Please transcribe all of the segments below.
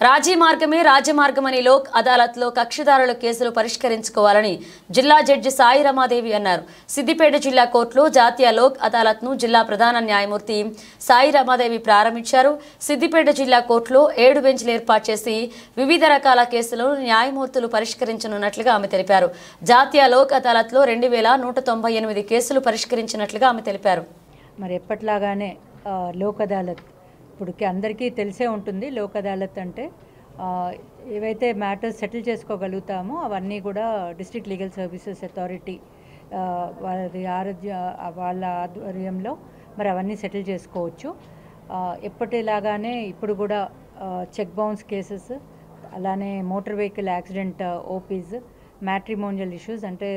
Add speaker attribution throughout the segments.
Speaker 1: రాజీ మార్గమే రాజమార్గమని లోక్ అదాలత్లో కక్షిదారుల కేసులు పరిష్కరించుకోవాలని జిల్లా జడ్జి సాయి రమాదేవి అన్నారు. సిద్దిపేట జిల్లా కోర్టులో జాతీయ లోక్ అదాలత్ను జిల్లా ప్రధాన న్యాయమూర్తి సాయి రమాదేవి ప్రారంభించారు. సిద్దిపేట జిల్లా కోర్టులో 7 బెంచ్లు ఏర్పాటు చేసి వివిధ రకాల కేసులను న్యాయమూర్తులు పరిష్కరించనున్నట్లుగా ఆమె తెలిపారు. జాతీయ లోక్ అదాలత్లో 2198 కేసులు పరిష్కరించినట్లుగా ఆమె తెలిపారు.
Speaker 2: మరి ఎప్పట్లాగానే లోక్ అదాలత్ ఇప్పటికి అందరికీ తెలిసే ఉంటుంది. లోక్ అదాలత్ అంటే ఏవైతే మ్యాటర్స్ సెటిల్ చేసుకోగలుగుతామో అవన్నీ కూడా డిస్ట్రిక్ట్ లీగల్ సర్వీసెస్ అథారిటీ వాళ్ళ ఆధ్వర్యంలో మరి అవన్నీ సెటిల్ చేసుకోవచ్చు. ఎప్పటిలాగానే ఇప్పుడు కూడా చెక్ బౌన్స్ కేసెస్, అలానే motor vehicle accident OPs, matrimonial issues అంటే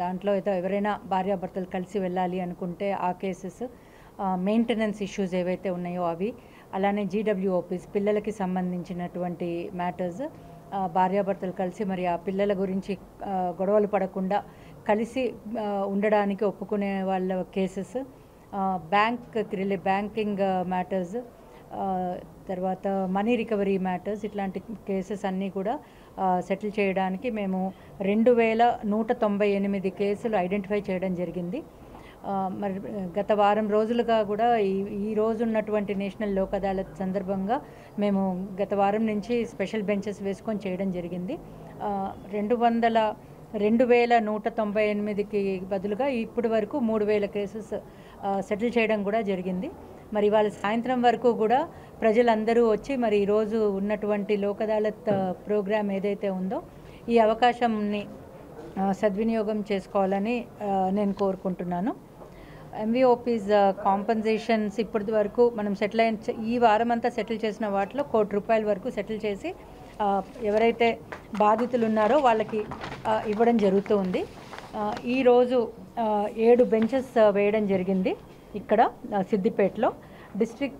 Speaker 2: దాంట్లో ఏదో ఎవరైనా భార్యాభర్తలు కలిసి వెళ్ళాలి అనుకుంటే ఆ కేసెస్, మెయింటెనెన్స్ ఇష్యూస్ ఏవైతే ఉన్నాయో అవి, అలానే జీడబ్ల్యూఓపీస్ పిల్లలకి సంబంధించినటువంటి మ్యాటర్స్, భార్యాభర్తలు కలిసి మరి ఆ పిల్లల గురించి గొడవలు పడకుండా కలిసి ఉండడానికి ఒప్పుకునే వాళ్ళ కేసెస్, బ్యాంకింగ్ మ్యాటర్స్, తర్వాత మనీ రికవరీ మ్యాటర్స్, ఇట్లాంటి కేసెస్ అన్నీ కూడా సెటిల్ చేయడానికి మేము 2198 కేసులు ఐడెంటిఫై చేయడం జరిగింది. మరి గత వారం రోజులుగా కూడా ఈ రోజు ఉన్నటువంటి నేషనల్ లోక్ అదాలత్ సందర్భంగా మేము గత వారం నుంచి స్పెషల్ బెంచెస్ వేసుకొని చేయడం జరిగింది. 2198కి బదులుగా ఇప్పటి వరకు 3000 కేసెస్ సెటిల్ చేయడం కూడా జరిగింది. మరి వాళ్ళ సాయంత్రం వరకు కూడా ప్రజలందరూ వచ్చి మరి ఈరోజు ఉన్నటువంటి లోక్ అదాలత్ ప్రోగ్రామ్ ఏదైతే ఉందో ఈ అవకాశాన్ని సద్వినియోగం చేసుకోవాలని నేను కోరుకుంటున్నాను. ఎంవీఓపీస్ కాంపన్సేషన్స్ ఇప్పటి వరకు మనం సెటిల్ అయిన ఈ వారం అంతా సెటిల్ చేసిన వాటిలో ₹1,00,00,000 వరకు సెటిల్ చేసి ఎవరైతే బాధితులు ఉన్నారో వాళ్ళకి ఇవ్వడం జరుగుతూ ఉంది. ఈరోజు 7 బెంచెస్ వేయడం జరిగింది ఇక్కడ సిద్దిపేటలో. డిస్ట్రిక్ట్